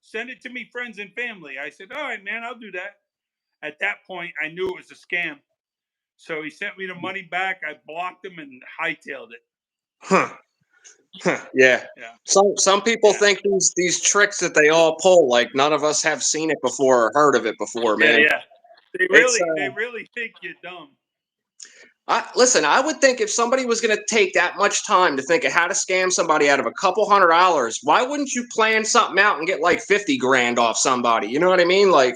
Speaker 2: send it to me, friends and family." I said, "All right, man, I'll do that." At that point, I knew it was a scam. So he sent me the money back. I blocked him and hightailed it.
Speaker 1: Huh. Yeah. Some people think these tricks that they all pull, like none of us have seen it before or heard of it before, man.
Speaker 2: Yeah. They really think you're dumb.
Speaker 1: Listen, I would think if somebody was going to take that much time to think of how to scam somebody out of a couple $100, why wouldn't you plan something out and get like 50 grand off somebody? You know what I mean? Like,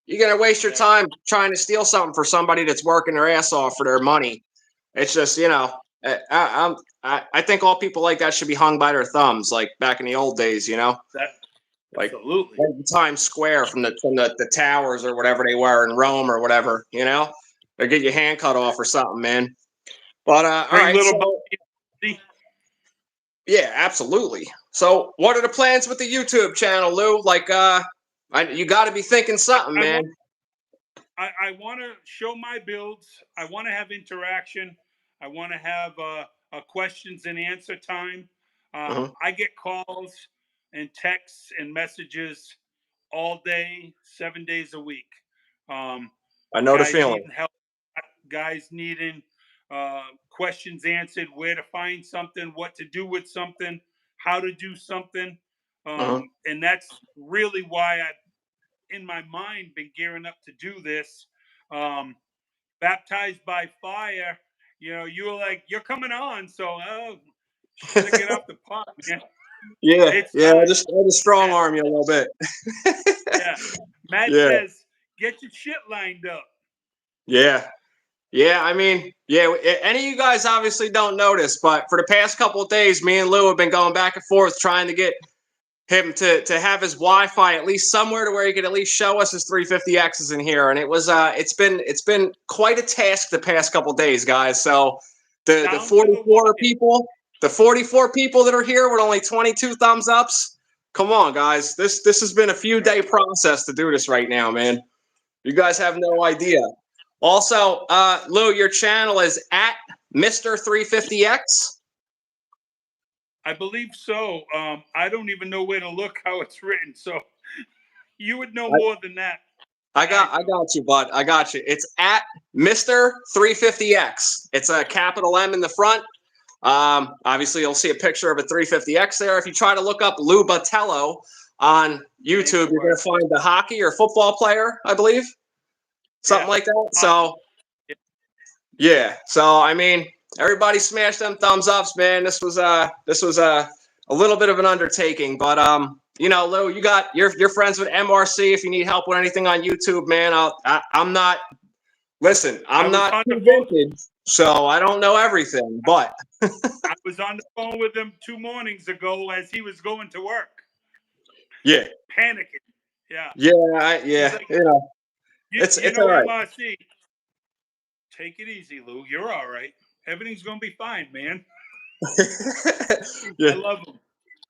Speaker 1: you're going to waste your time trying to steal something for somebody that's working their ass off for their money. It's just, I think all people like that should be hung by their thumbs, like back in the old days,
Speaker 2: That
Speaker 1: like
Speaker 2: absolutely.
Speaker 1: right in Times Square from the towers or whatever they were in Rome or whatever, or get your hand cut off or something, man. But all
Speaker 2: Bring
Speaker 1: right,
Speaker 2: little
Speaker 1: so
Speaker 2: Bobby.
Speaker 1: yeah, absolutely. So what are the plans with the YouTube channel, Lou? Like, you got to be thinking something, man.
Speaker 2: I want to show my builds. I want to have interaction. I want to have a questions and answer time.
Speaker 1: Mhm.
Speaker 2: I get calls and texts and messages all day, 7 days a week. Um,
Speaker 1: I know the
Speaker 2: Guys
Speaker 1: feeling.
Speaker 2: needing help, guys needing questions answered, where to find something, what to do with something, how to do something.
Speaker 1: Mhm.
Speaker 2: And that's really why I, in my mind, been gearing up to do this. Baptized by fire, you were like, you're coming on, so should I get off the pot, man?
Speaker 1: Yeah,
Speaker 2: It's
Speaker 1: yeah.
Speaker 2: time.
Speaker 1: I just strong
Speaker 2: Matt,
Speaker 1: arm you a little bit.
Speaker 2: yeah. Matt
Speaker 1: Yeah,
Speaker 2: says, get your shit lined up.
Speaker 1: yeah. Yeah, I mean, yeah, any of you guys obviously don't notice, but for the past couple of days, me and Lou have been going back and forth trying to get him to have his Wi-Fi at least somewhere to where he could at least show us his 350Xs in here. And it's been quite a task the past couple of days, guys. So the
Speaker 2: Down to the
Speaker 1: 44
Speaker 2: wire.
Speaker 1: people, the 44 people that are here with only 22 thumbs ups. Come on, guys. This has been a few day process to do this right now, man. You guys have no idea. Also, Lou, your channel is at Mr. 350X.
Speaker 2: I believe so. I don't even know where to look how it's written, so you would know
Speaker 1: I,
Speaker 2: more than that.
Speaker 1: I got you, bud. I got you. It's at Mr. 350X. It's a capital M in the front. Obviously, you'll see a picture of a 350X there. If you try to look up Lou Botelho on YouTube, you're going to find the hockey or football player, I believe, something like that. So, yeah. So, I mean, everybody smash them thumbs ups, man. This was a little bit of an undertaking, but Lou, you're friends with MRC. If you need help with anything on YouTube, man, I'm not. Listen,
Speaker 2: I
Speaker 1: I'm
Speaker 2: was
Speaker 1: not
Speaker 2: on the
Speaker 1: too
Speaker 2: phone.
Speaker 1: vintage, so I don't know everything, but
Speaker 2: I was on the phone with him 2 mornings ago as he was going to work,
Speaker 1: yeah,
Speaker 2: panicking. Yeah,
Speaker 1: yeah,
Speaker 2: he's
Speaker 1: yeah.
Speaker 2: like,
Speaker 1: It's
Speaker 2: you
Speaker 1: it's all
Speaker 2: know,
Speaker 1: right.
Speaker 2: MRC, take it easy, Lou. You're all right. Everything's gonna be fine, man.
Speaker 1: Yeah.
Speaker 2: I love him.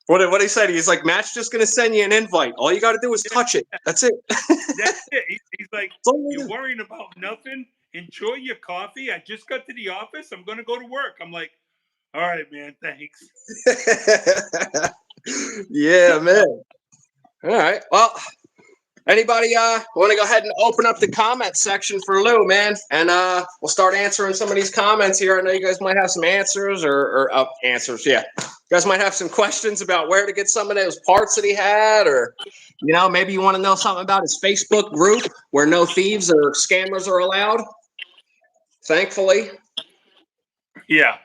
Speaker 1: What he said, he's like, Matt's just gonna send you an invite. All you got to do is
Speaker 2: Yeah,
Speaker 1: touch it. That's it.
Speaker 2: that's it. He's like,
Speaker 1: That's all
Speaker 2: you're
Speaker 1: you
Speaker 2: worrying about nothing. Enjoy your coffee. I just got to the office. I'm gonna go to work. I'm like, all right, man. Thanks.
Speaker 1: do. Yeah, man. All right. Well, anybody want to go ahead and open up the comment section for Lou, man? And we'll start answering some of these comments here. I know you guys might have some answers or answers. Yeah. You guys might have some questions about where to get some of those parts that he had, or maybe you want to know something about his Facebook group where no thieves or scammers are allowed. Thankfully.
Speaker 2: Yeah.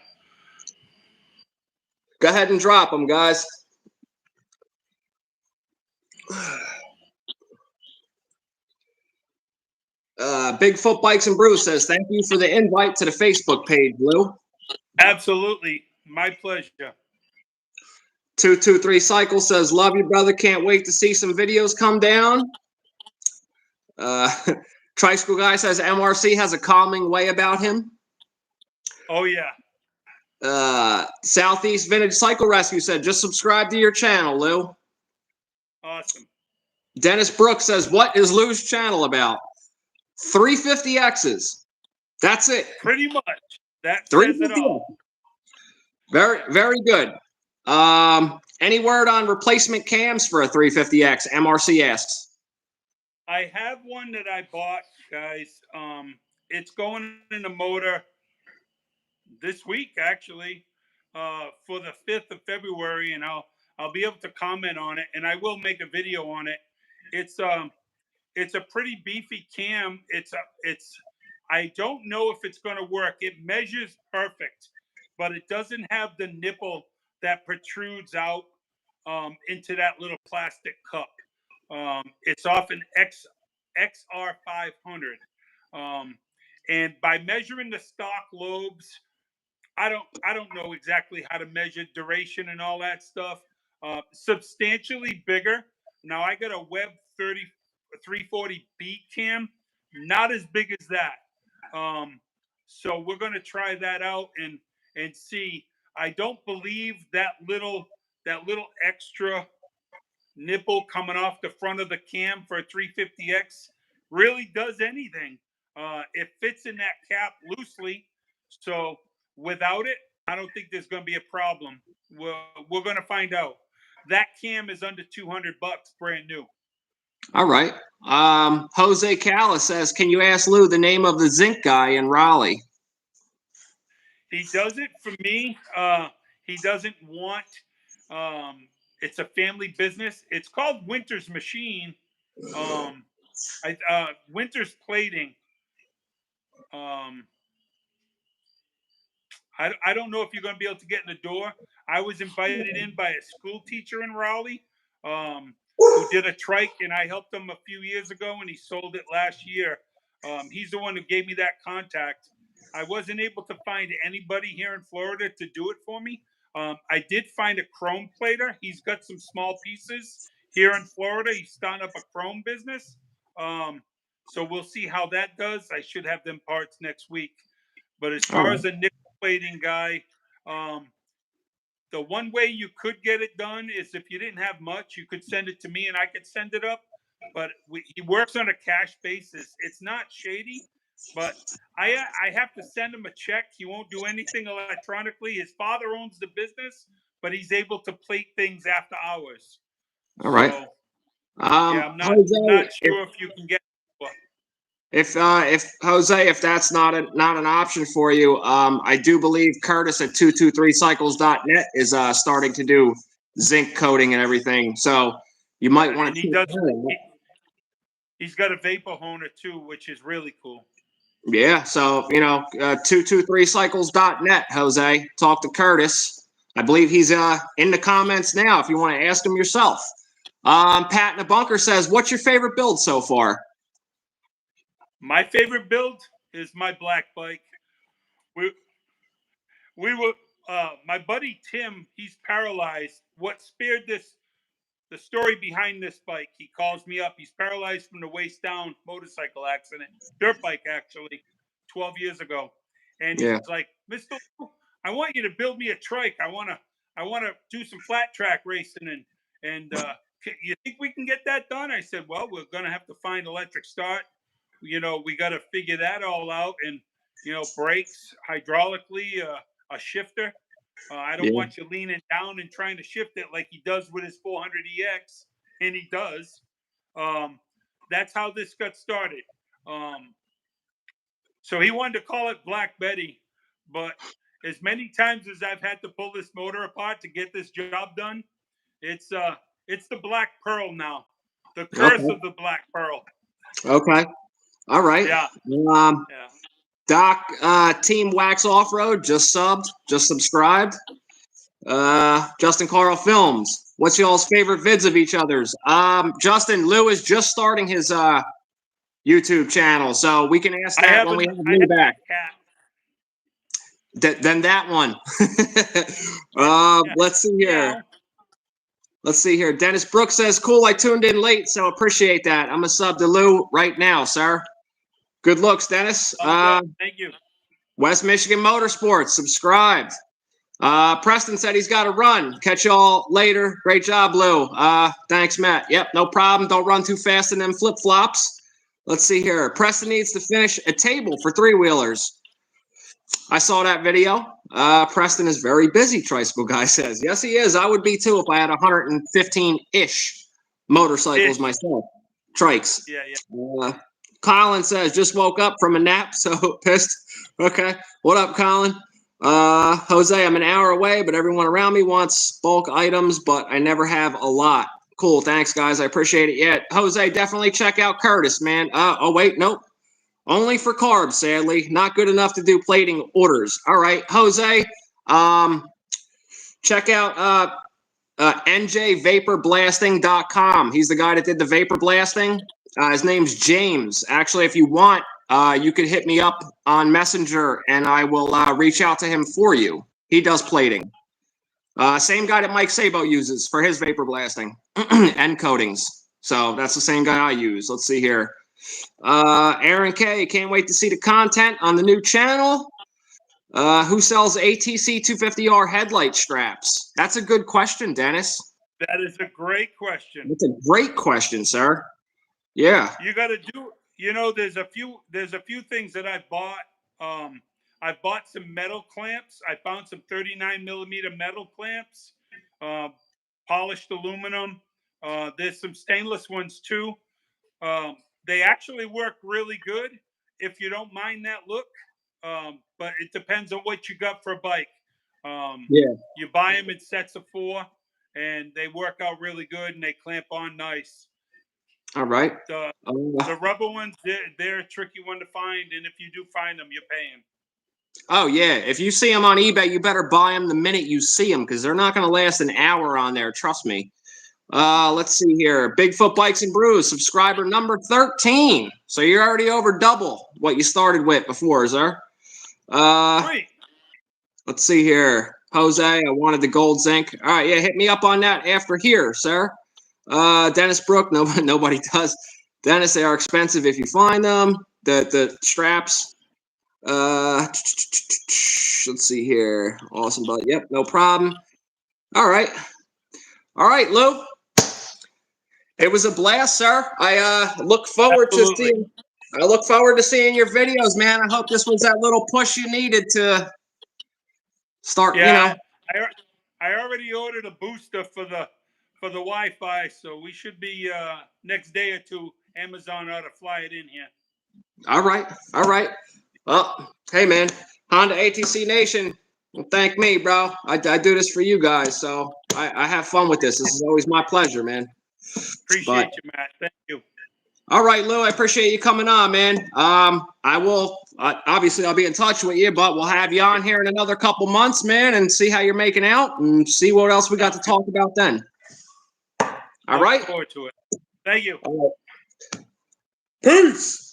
Speaker 1: Go ahead and drop them, guys. Bigfoot Bikes and Brews says, thank you for the invite to the Facebook page, Lou.
Speaker 2: Absolutely. My pleasure.
Speaker 1: 223 Cycle says, love you, brother. Can't wait to see some videos come down. Tricycle Guy says, MRC has a calming way about him.
Speaker 2: Oh, yeah.
Speaker 1: Southeast Vintage Cycle Rescue said, just subscribe to your channel, Lou.
Speaker 2: Awesome.
Speaker 1: Dennis Brooks says, what is Lou's channel about? 350Xs. That's it.
Speaker 2: Pretty much. That says it all.
Speaker 1: Very, very good. Any word on replacement cams for a 350X? MRC asks.
Speaker 2: I have one that I bought, guys. It's going in the motor this week, actually, for the 5th of February, and I'll be able to comment on it, and I will make a video on it. It's a pretty beefy cam. I don't know if it's going to work. It measures perfect, but it doesn't have the nipple that protrudes out into that little plastic cup. It's off an XR 500. And by measuring the stock lobes, I don't know exactly how to measure duration and all that stuff. Substantially bigger. Now I got a Web 30 340B cam, not as big as that. Um, so we're going to try that out and see. I don't believe that little extra nipple coming off the front of the cam for a 350X really does anything. It fits in that cap loosely, so without it, I don't think there's going to be a problem. We're, we're going to find out. That cam is under $200, brand new.
Speaker 1: All right. Jose Callis says, can you ask Lou the name of the zinc guy in Raleigh?
Speaker 2: He does it for me. He doesn't want. It's a family business. It's called Winter's Machine. Um, Winter's Plating. Um, I don't know if you're going to be able to get in the door. I was invited in by a school teacher in Raleigh who did a trike, and I helped him a few years ago, and he sold it last year. He's the one who gave me that contact. I wasn't able to find anybody here in Florida to do it for me. I did find a chrome plater. He's got some small pieces here in Florida. He's starting up a chrome business. So we'll see how that does. I should have them parts next week. But as far as a nickel plating guy, the one way you could get it done is if you didn't have much, you could send it to me and I could send it up. But he works on a cash basis. It's not shady, but I have to send him a check. He won't do anything electronically. His father owns the business, but he's able to plate things after hours.
Speaker 1: All right.
Speaker 2: So,
Speaker 1: yeah,
Speaker 2: I'm not sure if you can get.
Speaker 1: If Jose, if that's not an option for you, I do believe Curtis at 223cycles.net is starting to do zinc coating and everything. So you might want to.
Speaker 2: He's got a vapor honer too, which is really cool.
Speaker 1: Yeah, so 223cycles.net, Jose. Talk to Curtis. I believe he's in the comments now. If you want to ask him yourself. Pat in the bunker says, "What's your favorite build so far?"
Speaker 2: My favorite build is my black bike. We were my buddy Tim. He's paralyzed. What spared this? The story behind this bike. He calls me up. He's paralyzed from the waist down. Motorcycle accident, dirt bike actually, 12 years ago. And he's like, "Mr. I want you to build me a trike. I want to do some flat track racing and you think we can get that done?" I said, "Well, we're gonna have to find electric start. We got to figure that all out, and brakes hydraulically, a shifter. I don't want you leaning down and trying to shift it like he does with his 400EX, and he does. That's how this got started. So he wanted to call it Black Betty, but as many times as I've had to pull this motor apart to get this job done, it's the Black Pearl now, the curse of the Black Pearl."
Speaker 1: Okay. All right.
Speaker 2: Yeah.
Speaker 1: Doc, Team Wax Off Road just subscribed. Justin Carl Films. What's y'all's favorite vids of each other's? Justin, Lou is just starting his YouTube channel, so we can ask that when we have Lou back. Then that one. Let's see here. Let's see here. Dennis Brooks says, "Cool, I tuned in late, so appreciate that. I'm a sub to Lou right now, sir." Good looks, Dennis.
Speaker 2: Thank you.
Speaker 1: West Michigan Motorsports, subscribed. Preston said he's got to run. Catch y'all later. Great job, Lou. Thanks, Matt. Yep, no problem. Don't run too fast in them flip-flops. Let's see here. Preston needs to finish a table for three-wheelers. I saw that video. Preston is very busy, Tricycle Guy says. Yes, he is. I would be, too, if I had 115-ish motorcycles myself. Trikes.
Speaker 2: Yeah.
Speaker 1: Colin says, "Just woke up from a nap, so pissed." Okay. What up, Colin? Jose, I'm an hour away, but everyone around me wants bulk items, but I never have a lot. Cool. Thanks, guys. I appreciate it. Yeah, Jose, definitely check out Curtis, man. Oh, wait. Nope. Only for carbs, sadly. Not good enough to do plating orders. All right, Jose, check out njvaporblasting.com. He's the guy that did the vapor blasting. His name's James. Actually, if you want you could hit me up on Messenger, and I will reach out to him for you. He does plating. Same guy that Mike Sabo uses for his vapor blasting and coatings. So that's the same guy I use. Let's see here. Aaron K, can't wait to see the content on the new channel. Who sells ATC 250R headlight straps? That's a good question, Dennis.
Speaker 2: That is a great question.
Speaker 1: That's a great question, sir. Yeah.
Speaker 2: You got to do. There's a few things that I bought. I bought some metal clamps. I found some 39 millimeter metal clamps, polished aluminum. There's some stainless ones too. They actually work really good if you don't mind that look. But it depends on what you got for a bike.
Speaker 1: Yeah.
Speaker 2: You buy them in sets of 4, and they work out really good, and they clamp on nice.
Speaker 1: All right.
Speaker 2: The rubber ones, they're a tricky one to find, and if you do find them, you're paying.
Speaker 1: Oh, yeah. If you see them on eBay, you better buy them the minute you see them because they're not going to last an hour on there. Trust me. Let's see here. Bigfoot Bikes and Brews, subscriber number 13. So you're already over double what you started with before, sir.
Speaker 2: Great.
Speaker 1: Let's see here. Jose, I wanted the gold zinc. All right, yeah, hit me up on that after here, sir. Dennis Brook, nobody does. Dennis, they are expensive if you find them. The straps. Let's see here. Awesome, but yep, no problem. All right, Lou. It was a blast, sir. I look forward to seeing. I look forward to seeing your videos, man. I hope this was that little push you needed to start.
Speaker 2: Yeah, I already ordered a booster for the Wi-Fi, so we should be next day or two. Amazon ought to fly it in here.
Speaker 1: All right. Well, hey, man, Honda ATC Nation. Well, thank me, bro. I do this for you guys, so I have fun with this. This is always my pleasure, man.
Speaker 2: Appreciate you, Matt. Thank you.
Speaker 1: All right, Lou, I appreciate you coming on, man. I will, obviously, I'll be in touch with you, but we'll have you on here in another couple months, man, and see how you're making out and see what else we got to talk about then. All right?
Speaker 2: Look forward to it. Thank you.
Speaker 1: All right. Peace.